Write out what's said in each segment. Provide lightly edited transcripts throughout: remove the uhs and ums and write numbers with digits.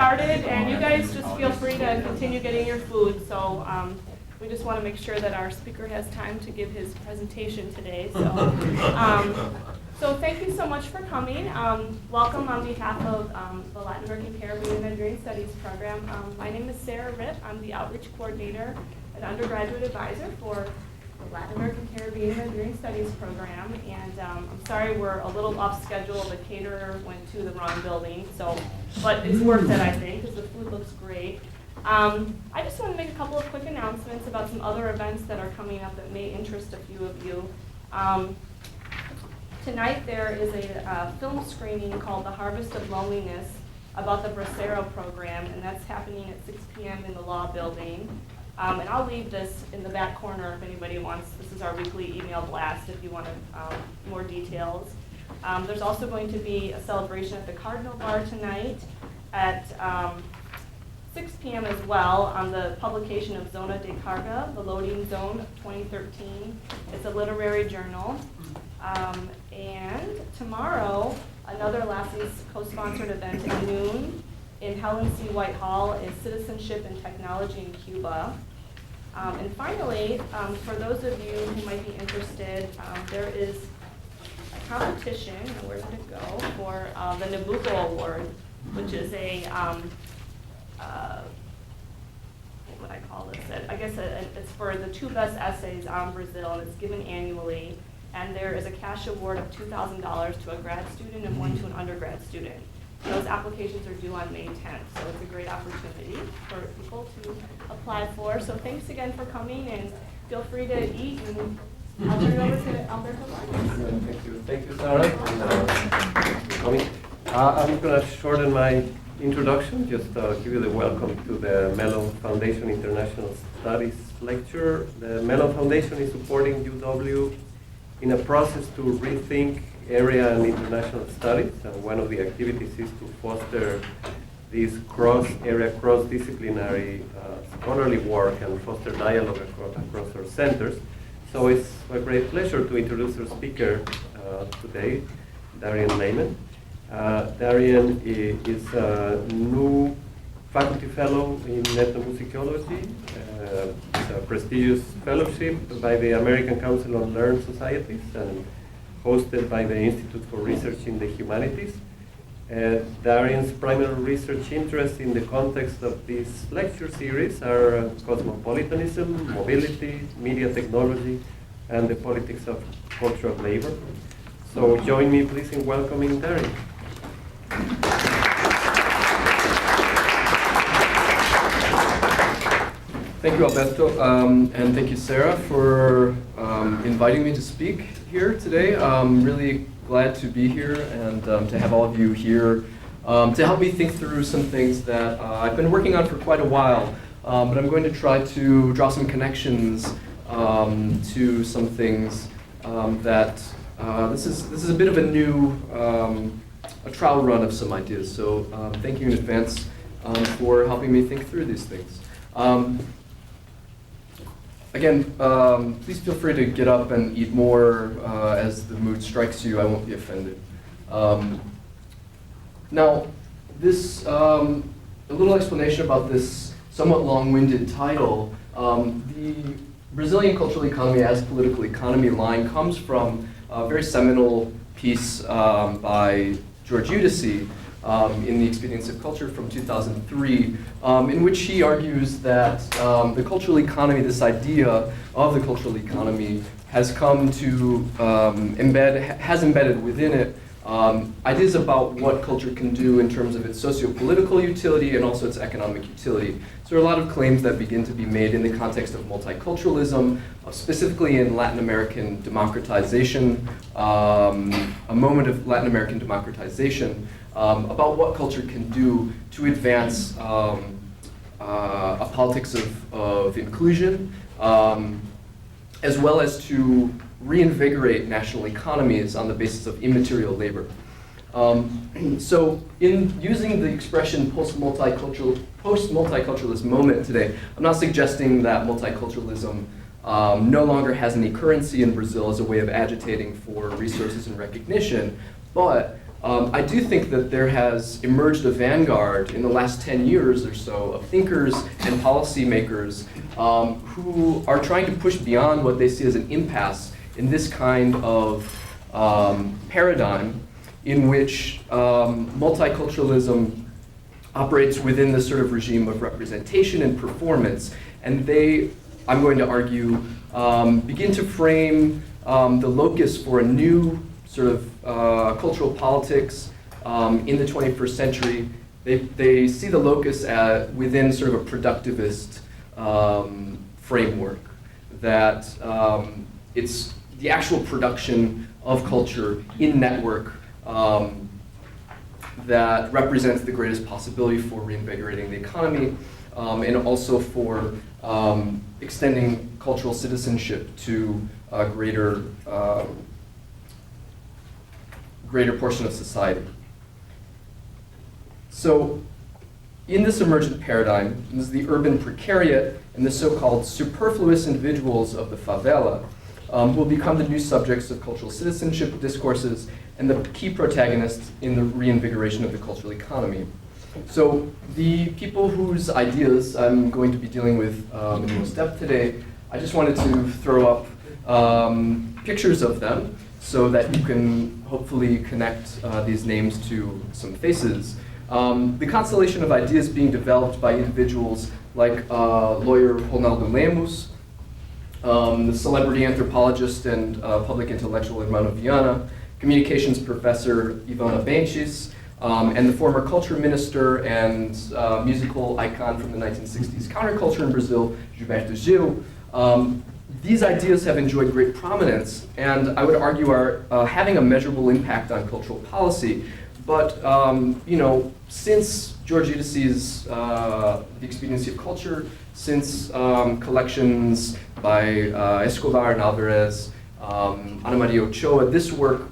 started, and you guys just feel free to continue getting your food. So we just want to make sure that our speaker has time to give his presentation today. So thank you so much for coming. Welcome on behalf of the Latin American Caribbean and Nigerian Studies program. My name is Sarah Ritt. I'm the outreach coordinator and undergraduate advisor for the Latin American Caribbean and Nigerian Studies program. And I'm sorry we're a little off schedule. The caterer went to the wrong building. But it's worth it, I think, because the food looks great. I just want to make a couple of quick announcements about some other events that are coming up that may interest a few of you. Tonight there is a film screening called The Harvest of Loneliness about the Precariat program, and that's happening at 6 p.m. in the Law Building. And I'll leave this in the back corner if anybody wants. This is our weekly email blast if you want more details. There's also going to be a celebration at the Cardinal Bar tonight at 6 p.m. as well on the publication of Zona de Carga, the Loading Zone of 2013. It's a literary journal. And tomorrow, another LASI's co-sponsored event at noon in Helen C. White Hall is Citizenship and Technology in Cuba. And finally, for those of you who might be interested, there is a competition, where did it go, for the Nabucco Award, which is a, what would I call this? I guess it's for the 2 best essays on Brazil, and it's given annually. And there is a cash award of $2,000 to a grad student and one to an undergrad student. Those applications are due on May 10th, so it's a great opportunity for people to apply for. So thanks again for coming, and feel free to eat, and I'll turn it over to Alberto Vargas. Thank you, Sarah, for coming. I'm going to shorten my introduction, just give you the welcome to the Mellon Foundation International Studies lecture. The Mellon Foundation is supporting UW in a process to rethink area and international studies, and one of the activities is to foster this cross-area, cross-disciplinary scholarly work and foster dialogue across our centers. So it's a great pleasure to introduce our speaker today, Darien Lamen. Darien is a new faculty fellow in Ethnomusicology. It's a prestigious fellowship by the American Council on Learned Societies and hosted by the Institute for Research in the Humanities. Darien's primary research interests in the context of this lecture series are cosmopolitanism, mobility, media technology, and the politics of cultural labor. So join me please in welcoming Darien. Thank you, Alberto, and thank you, Sarah, for inviting me to speak here today. I'm really glad to be here and to have all of you here to help me think through some things that I've been working on for quite a while, but I'm going to try to draw some connections to some things that this is a bit of a new a trial run of some ideas. So thank you in advance for helping me think through these things. Again, please feel free to get up and eat more as the mood strikes you. I won't be offended. Now, this a little explanation about this somewhat long-winded title. The Brazilian cultural economy as political economy line comes from a very seminal piece by George Udice in The Expedience of Culture from 2003, in which he argues that the cultural economy, this idea of the cultural economy, has come to has embedded within it ideas about what culture can do in terms of its socio-political utility and also its economic utility. So there are a lot of claims that begin to be made in the context of multiculturalism, specifically in Latin American democratization, a moment of Latin American democratization, about what culture can do to advance a politics of inclusion, as well as to reinvigorate national economies on the basis of immaterial labor. So in using the expression post-multiculturalist moment today, I'm not suggesting that multiculturalism no longer has any currency in Brazil as a way of agitating for resources and recognition, but I do think that there has emerged a vanguard in the last 10 years or so of thinkers and policymakers who are trying to push beyond what they see as an impasse in this kind of paradigm in which multiculturalism operates within this sort of regime of representation and performance. And they, I'm going to argue, begin to frame the locus for a new sort of cultural politics in the 21st century. They see the locus within sort of a productivist framework, that it's the actual production of culture in network that represents the greatest possibility for reinvigorating the economy and also for extending cultural citizenship to a greater portion of society. So in this emergent paradigm, this is the urban precariat and the so-called superfluous individuals of the favela will become the new subjects of cultural citizenship discourses and the key protagonists in the reinvigoration of the cultural economy. So the people whose ideas I'm going to be dealing with in most depth today, I just wanted to throw up pictures of them so that you can hopefully connect these names to some faces. The constellation of ideas being developed by individuals like lawyer Ronaldo Lemos, the celebrity anthropologist and public intellectual Hermano Viana, communications professor Ivana Benchis, and the former culture minister and musical icon from the 1960s counterculture in Brazil, Gilberto Gil. These ideas have enjoyed great prominence and I would argue are having a measurable impact on cultural policy. But since George Eudyces' The Expediency of Culture, since collections by Escobar and Alvarez, Ana Maria Ochoa, this work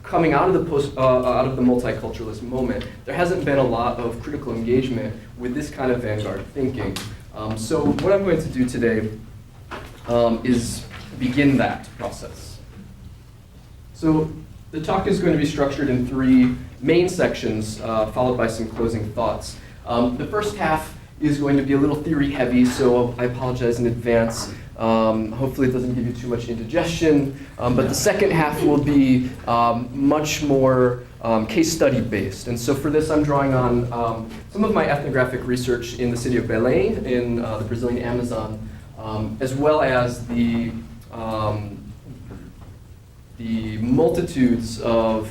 coming out of the multiculturalist moment, there hasn't been a lot of critical engagement with this kind of vanguard thinking. So what I'm going to do today is begin that process. So the talk is going to be structured in 3 main sections, followed by some closing thoughts. The first half is going to be a little theory heavy, so I apologize in advance. Hopefully it doesn't give you too much indigestion, but the second half will be much more case study based. And so for this I'm drawing on some of my ethnographic research in the city of Belém in the Brazilian Amazon, as well as the multitudes of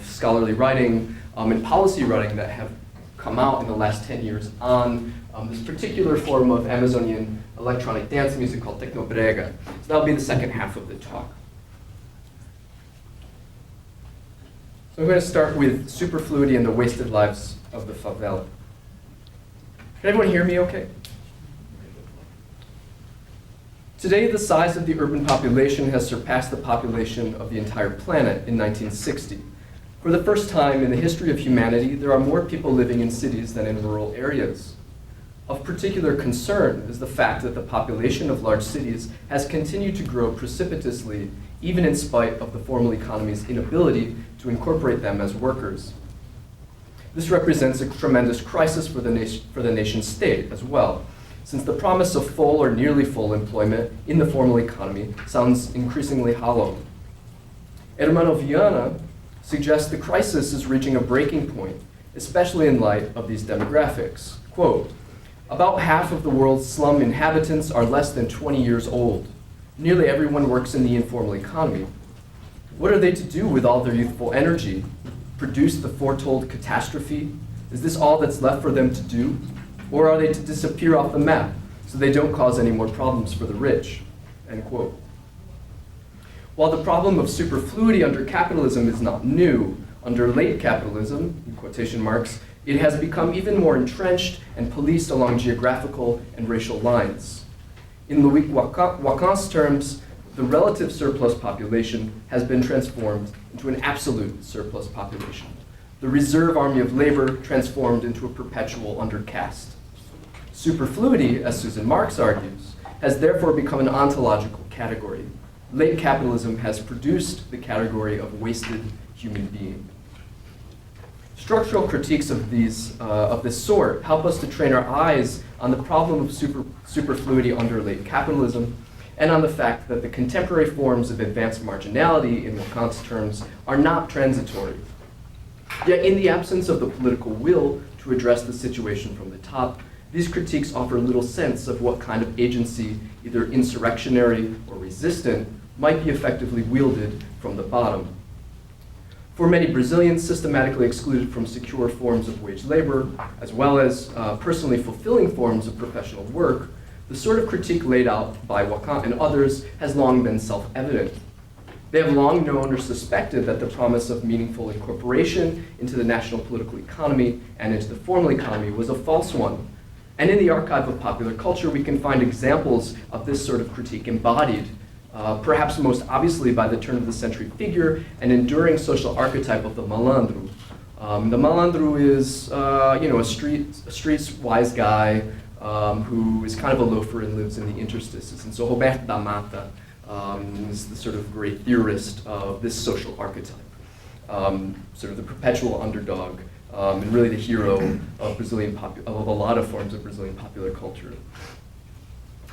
scholarly writing and policy writing that have come out in the last 10 years on this particular form of Amazonian electronic dance music called Tecnobrega. So that'll be the second half of the talk. So I'm going to start with superfluity and the wasted lives of the favela. Can everyone hear me okay? Today, the size of the urban population has surpassed the population of the entire planet in 1960. For the first time in the history of humanity, there are more people living in cities than in rural areas. Of particular concern is the fact that the population of large cities has continued to grow precipitously, even in spite of the formal economy's inability to incorporate them as workers. This represents a tremendous crisis for the nation state as well, since the promise of full or nearly full employment in the formal economy sounds increasingly hollow. Hermano Viana suggests the crisis is reaching a breaking point, especially in light of these demographics. Quote, "About half of the world's slum inhabitants are less than 20 years old. Nearly everyone works in the informal economy. What are they to do with all their youthful energy? Produce the foretold catastrophe? Is this all that's left for them to do? Or are they to disappear off the map so they don't cause any more problems for the rich?" End quote. While the problem of superfluity under capitalism is not new, under late capitalism, in quotation marks, it has become even more entrenched and policed along geographical and racial lines. In Louis Wacan's terms, the relative surplus population has been transformed into an absolute surplus population. The reserve army of labor transformed into a perpetual undercaste. Superfluity, as Susan Marx argues, has therefore become an ontological category. Late capitalism has produced the category of wasted human being. Structural critiques of this sort help us to train our eyes on the problem of superfluity under late capitalism, and on the fact that the contemporary forms of advanced marginality, in Lacan's terms, are not transitory. Yet in the absence of the political will to address the situation from the top, these critiques offer little sense of what kind of agency, either insurrectionary or resistant, might be effectively wielded from the bottom. For many Brazilians systematically excluded from secure forms of wage labor, as well as personally fulfilling forms of professional work, the sort of critique laid out by Lacan and others has long been self-evident. They have long known or suspected that the promise of meaningful incorporation into the national political economy and into the formal economy was a false one. And in the archive of popular culture, we can find examples of this sort of critique embodied, perhaps most obviously by the turn of the century figure and enduring social archetype of the malandro. The malandro is a street's wise guy who is kind of a loafer and lives in the interstices. And so Roberto da Mata is the sort of great theorist of this social archetype, sort of the perpetual underdog, and really the hero of of a lot of forms of Brazilian popular culture.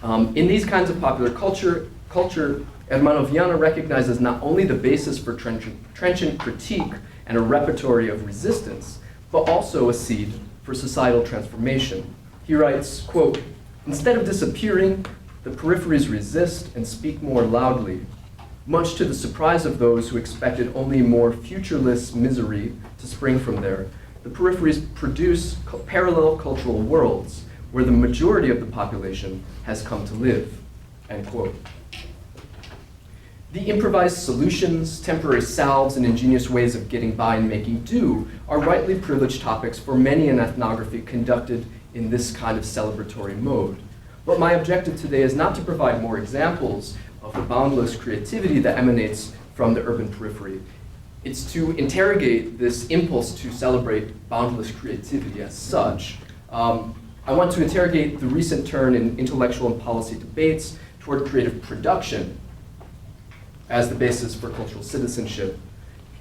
In these kinds of popular culture, Hermano Viana recognizes not only the basis for trenchant critique and a repertory of resistance, but also a seed for societal transformation. He writes, quote, "Instead of disappearing, the peripheries resist and speak more loudly, much to the surprise of those who expected only more futureless misery to spring from there. The peripheries produce parallel cultural worlds where the majority of the population has come to live," end quote. The improvised solutions, temporary salves, and ingenious ways of getting by and making do are rightly privileged topics for many an ethnography conducted in this kind of celebratory mode. But my objective today is not to provide more examples of the boundless creativity that emanates from the urban periphery. It's to interrogate this impulse to celebrate boundless creativity as such. I want to interrogate the recent turn in intellectual and policy debates toward creative production as the basis for cultural citizenship,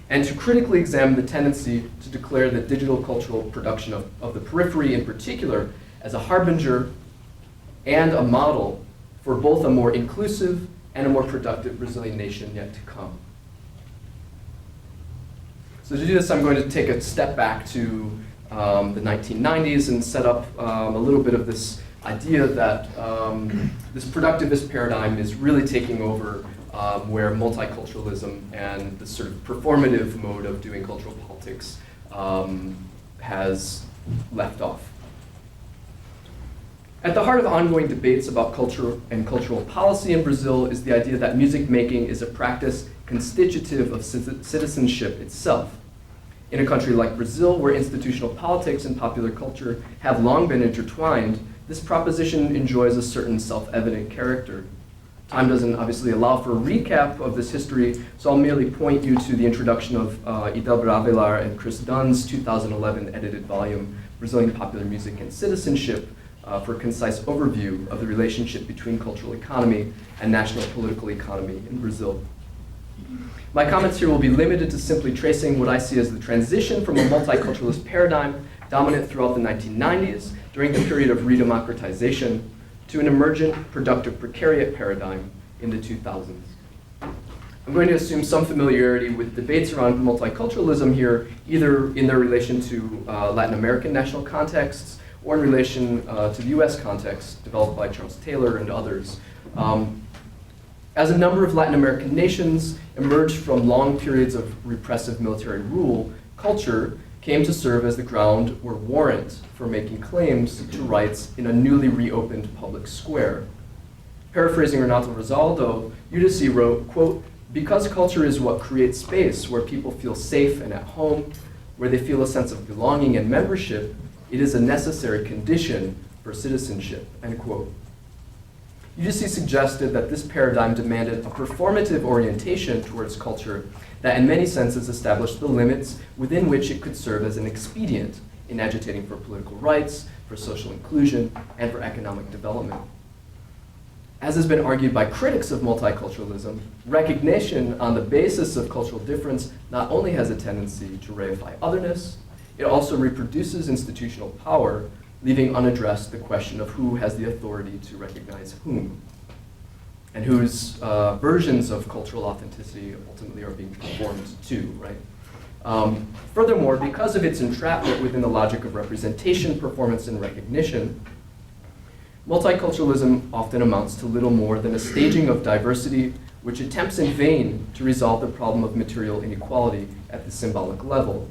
and to critically examine the tendency to declare the digital cultural production of the periphery in particular as a harbinger and a model for both a more inclusive and a more productive Brazilian nation yet to come. So to do this, I'm going to take a step back to the 1990s and set up a little bit of this idea that this productivist paradigm is really taking over where multiculturalism and this sort of performative mode of doing cultural politics has left off. At the heart of ongoing debates about culture and cultural policy in Brazil is the idea that music making is a practice constitutive of citizenship itself. In a country like Brazil, where institutional politics and popular culture have long been intertwined, this proposition enjoys a certain self-evident character. Time doesn't obviously allow for a recap of this history, so I'll merely point you to the introduction of Idelber and Chris Dunn's 2011 edited volume, Brazilian Popular Music and Citizenship, for a concise overview of the relationship between cultural economy and national political economy in Brazil. My comments here will be limited to simply tracing what I see as the transition from a multiculturalist paradigm dominant throughout the 1990s during the period of redemocratization to an emergent, productive Precariat paradigm in the 2000s. I'm going to assume some familiarity with debates around multiculturalism here, either in their relation to Latin American national contexts or in relation to the US context developed by Charles Taylor and others. As a number of Latin American nations emerged from long periods of repressive military rule, culture came to serve as the ground or warrant for making claims to rights in a newly reopened public square. Paraphrasing Renato Rosaldo, UW wrote, quote, "Because culture is what creates space where people feel safe and at home, where they feel a sense of belonging and membership, it is a necessary condition for citizenship," end quote. UW suggested that this paradigm demanded a performative orientation towards culture that in many senses established the limits within which it could serve as an expedient in agitating for political rights, for social inclusion, and for economic development. As has been argued by critics of multiculturalism, recognition on the basis of cultural difference not only has a tendency to reify otherness, it also reproduces institutional power, leaving unaddressed the question of who has the authority to recognize whom, and whose versions of cultural authenticity ultimately are being performed to, right? Furthermore, because of its entrapment within the logic of representation, performance, and recognition, multiculturalism often amounts to little more than a staging of diversity which attempts in vain to resolve the problem of material inequality at the symbolic level.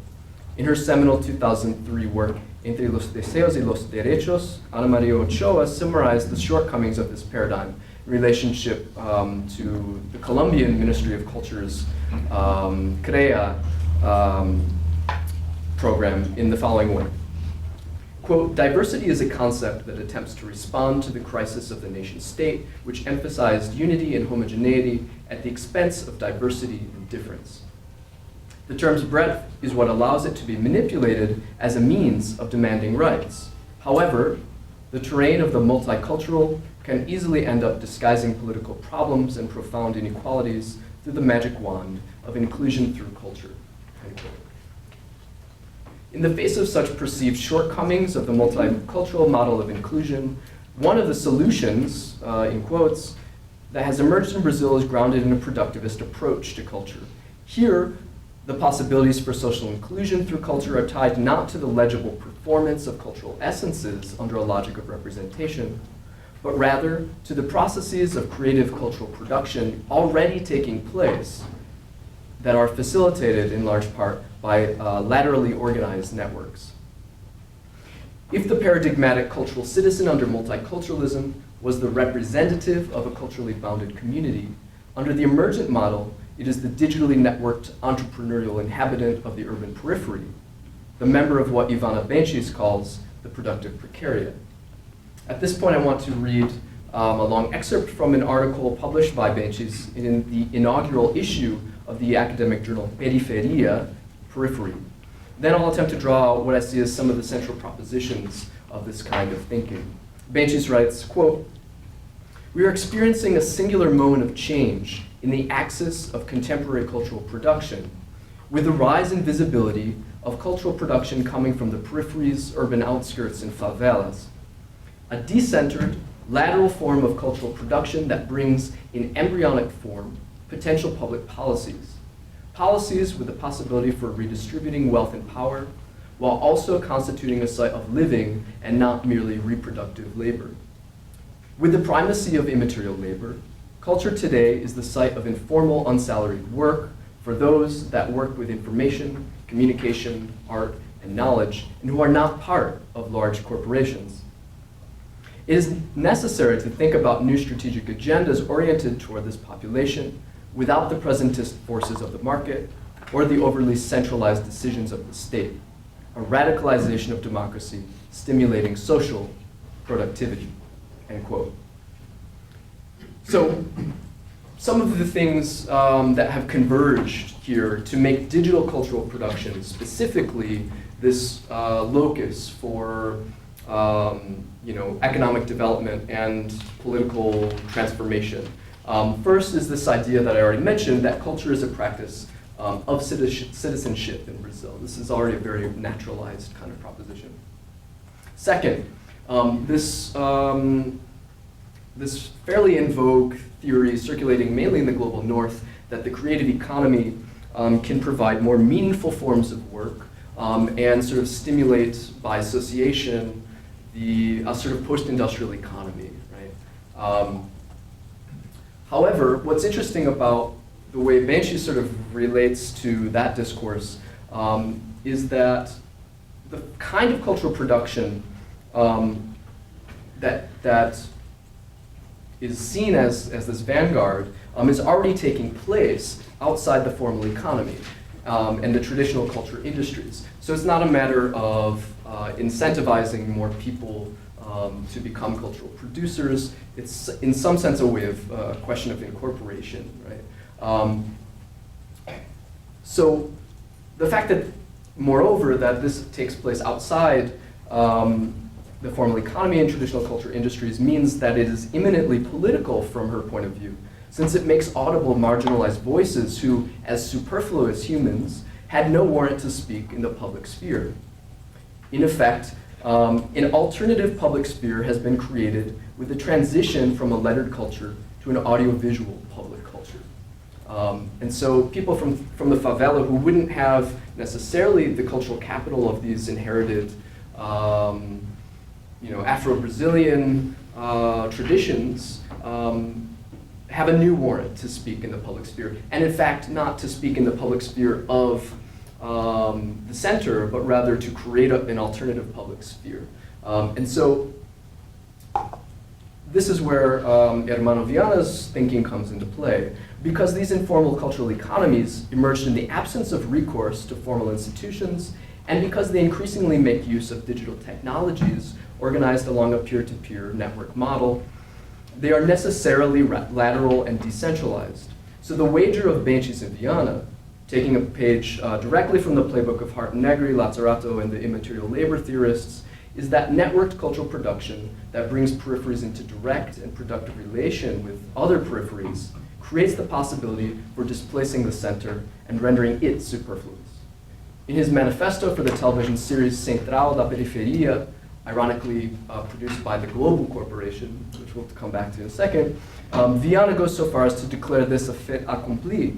In her seminal 2003 work, Entre los Deseos y los Derechos, Ana Maria Ochoa summarized the shortcomings of this paradigm in relationship to the Colombian Ministry of Culture's CREA program in the following way. Quote, diversity is a concept that attempts to respond to the crisis of the nation state, which emphasized unity and homogeneity at the expense of diversity and difference. The term's breadth is what allows it to be manipulated as a means of demanding rights. However, the terrain of the multicultural can easily end up disguising political problems and profound inequalities through the magic wand of inclusion through culture. End quote. In the face of such perceived shortcomings of the multicultural model of inclusion, one of the solutions, in quotes, that has emerged in Brazil is grounded in a productivist approach to culture. Here, the possibilities for social inclusion through culture are tied not to the legible performance of cultural essences under a logic of representation, but rather to the processes of creative cultural production already taking place that are facilitated in large part by laterally organized networks. If the paradigmatic cultural citizen under multiculturalism was the representative of a culturally bounded community, under the emergent model, it is the digitally networked entrepreneurial inhabitant of the urban periphery, the member of what Ivana Benchis calls the productive precariat. At this point, I want to read a long excerpt from an article published by Benchis in the inaugural issue of the academic journal Periferia, Periphery. Then I'll attempt to draw what I see as some of the central propositions of this kind of thinking. Benchis writes, quote, we are experiencing a singular moment of change in the axis of contemporary cultural production, with the rise in visibility of cultural production coming from the peripheries, urban outskirts, and favelas. A decentered, lateral form of cultural production that brings in embryonic form potential public policies. Policies with the possibility for redistributing wealth and power, while also constituting a site of living and not merely reproductive labor. With the primacy of immaterial labor, culture today is the site of informal, unsalaried work for those that work with information, communication, art, and knowledge, and who are not part of large corporations. It is necessary to think about new strategic agendas oriented toward this population without the presentist forces of the market or the overly centralized decisions of the state, a radicalization of democracy stimulating social productivity, end quote. So, some of the things that have converged here to make digital cultural production specifically this locus for economic development and political transformation. First is this idea that I already mentioned, that culture is a practice of citizenship in Brazil. This is already a very naturalized kind of proposition. Second, this fairly in vogue theory circulating mainly in the global north that the creative economy can provide more meaningful forms of work and sort of stimulate by association a sort of post-industrial economy, right? However, what's interesting about the way Benchis sort of relates to that discourse is that the kind of cultural production that is seen as this vanguard is already taking place outside the formal economy and the traditional culture industries. So it's not a matter of incentivizing more people to become cultural producers. It's in some sense a way of a question of incorporation, right? So the fact that, moreover, that this takes place outside the formal economy and traditional culture industries means that it is imminently political from her point of view, since it makes audible marginalized voices who, as superfluous humans, had no warrant to speak in the public sphere. In effect, an alternative public sphere has been created with the transition from a lettered culture to an audiovisual public culture. And so people from the favela who wouldn't have necessarily the cultural capital of these inherited Afro-Brazilian traditions have a new warrant to speak in the public sphere. And in fact, not to speak in the public sphere of the center, but rather to create an alternative public sphere. And so this is where Hermano Viana's thinking comes into play. Because these informal cultural economies emerged in the absence of recourse to formal institutions, and because they increasingly make use of digital technologies organized along a peer-to-peer network model, they are necessarily lateral and decentralized. So the wager of Benches and Viana, taking a page directly from the playbook of Hart and Negri, Lazzarato, and the immaterial labor theorists, is that networked cultural production that brings peripheries into direct and productive relation with other peripheries creates the possibility for displacing the center and rendering it superfluous. In his manifesto for the television series Central da Periferia, ironically produced by the Global Corporation, which we'll come back to in a second, Viana goes so far as to declare this a fait accompli,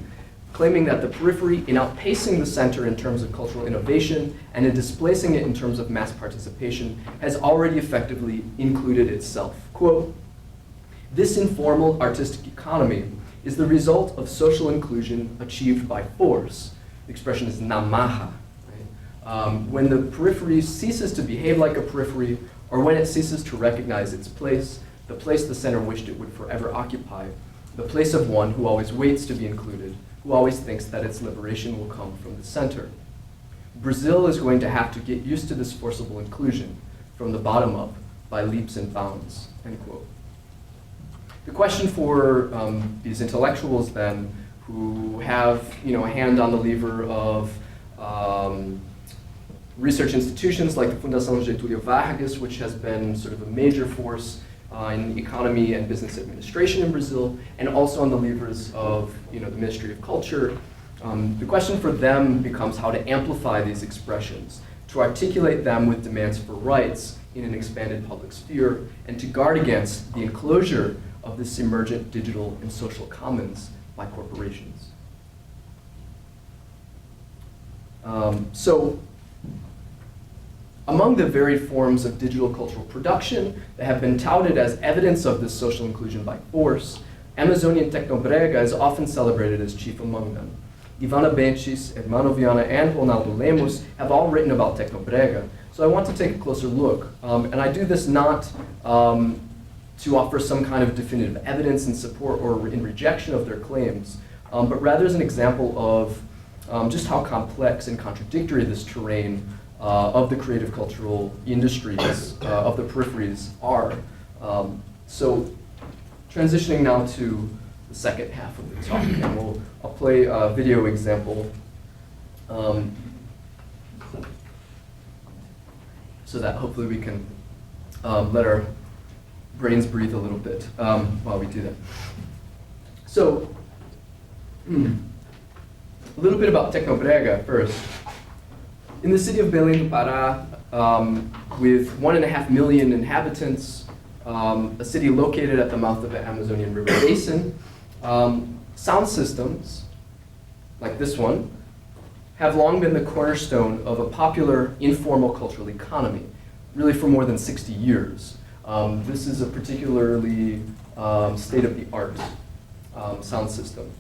claiming that the periphery, in outpacing the center in terms of cultural innovation and in displacing it in terms of mass participation, has already effectively included itself. Quote, "This informal artistic economy is the result of social inclusion achieved by force." The expression is namaha. Right? When the periphery ceases to behave like a periphery, or when it ceases to recognize its place, the place the center wished it would forever occupy, the place of one who always waits to be included, who always thinks that its liberation will come from the center. Brazil is going to have to get used to this forcible inclusion from the bottom up by leaps and bounds, end quote. The question for these intellectuals then, who have a hand on the lever of research institutions like the Fundação Getúlio Vargas, which has been sort of a major force in economy and business administration in Brazil, and also on the levers of the Ministry of Culture. The question for them becomes how to amplify these expressions, to articulate them with demands for rights in an expanded public sphere, and to guard against the enclosure of this emergent digital and social commons by corporations. So, among the varied forms of digital cultural production that have been touted as evidence of this social inclusion by force, Amazonian Tecnobrega is often celebrated as chief among them. Ivana Benches, Hermano Viana, and Ronaldo Lemos have all written about Tecnobrega, so I want to take a closer look. And I do this not to offer some kind of definitive evidence in support or in rejection of their claims, but rather as an example of just how complex and contradictory this terrain of the creative cultural industries, of the peripheries are. So transitioning now to the second half of the talk, and I'll play a video example so that hopefully we can let our brains breathe a little bit while we do that. So, a little bit about Tecnobrega first. In the city of Belém do Pará, with 1.5 million inhabitants, a city located at the mouth of the Amazonian River Basin, sound systems, like this one, have long been the cornerstone of a popular informal cultural economy, really for more than 60 years. This is a particularly state-of-the-art sound system.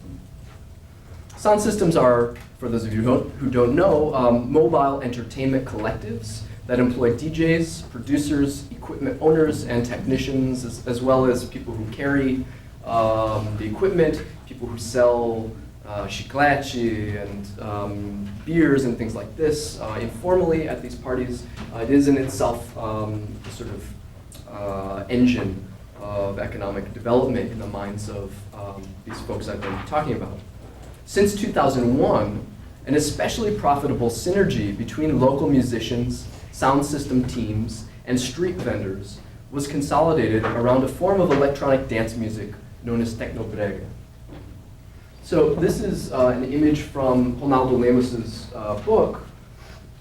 Sound systems are, for those of you who don't know, mobile entertainment collectives that employ DJs, producers, equipment owners, and technicians, as well as people who carry the equipment, people who sell chiclete and beers and things like this informally at these parties. It is in itself a sort of engine of economic development in the minds of these folks I've been talking about. Since 2001, an especially profitable synergy between local musicians, sound system teams, and street vendors was consolidated around a form of electronic dance music known as Tecnobrega. So this is an image from Ronaldo Lemos's book,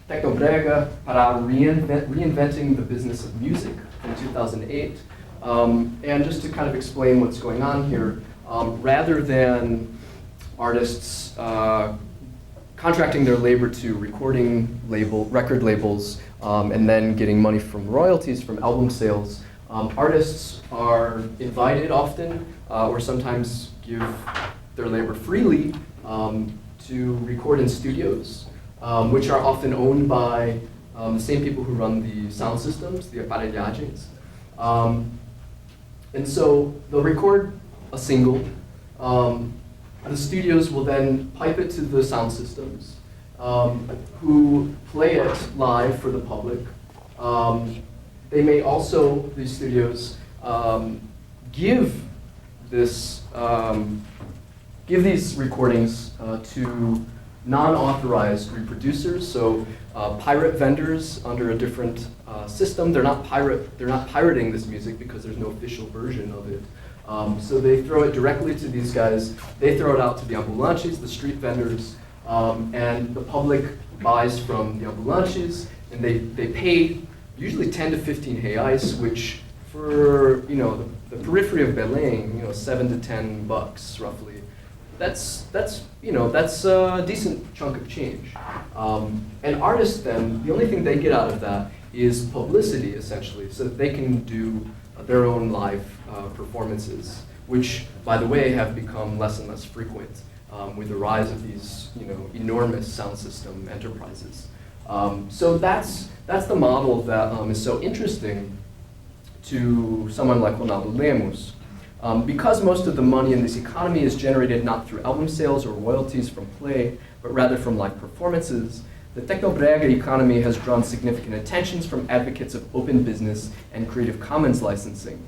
Tecnobrega para Reinventing the Business of Music from 2008. And just to kind of explain what's going on here, rather than artists contracting their labor to record labels, and then getting money from royalties from album sales, artists are invited often, or sometimes give their labor freely to record in studios, which are often owned by the same people who run the sound systems, the aparelhagens. And so they'll record a single. The studios will then pipe it to the sound systems, who play it live for the public. They may also, these studios, give these recordings to non-authorized reproducers, so pirate vendors under a different system. They're not pirating this music because there's no official version of it. So they throw it directly to these guys. They throw it out to the ambulantes, the street vendors, and the public buys from the ambulantes, and they pay usually 10 to 15 reais, which for the periphery of Belém, 7 to 10 bucks roughly. That's a decent chunk of change. And artists then, the only thing they get out of that is publicity essentially, so that they can do their own live performances, which, by the way, have become less and less frequent with the rise of these enormous sound system enterprises. So that's the model that is so interesting to someone like Ronaldo Lemos. Because most of the money in this economy is generated not through album sales or royalties from play, but rather from live performances, the Tecnobrega economy has drawn significant attentions from advocates of open business and Creative Commons licensing.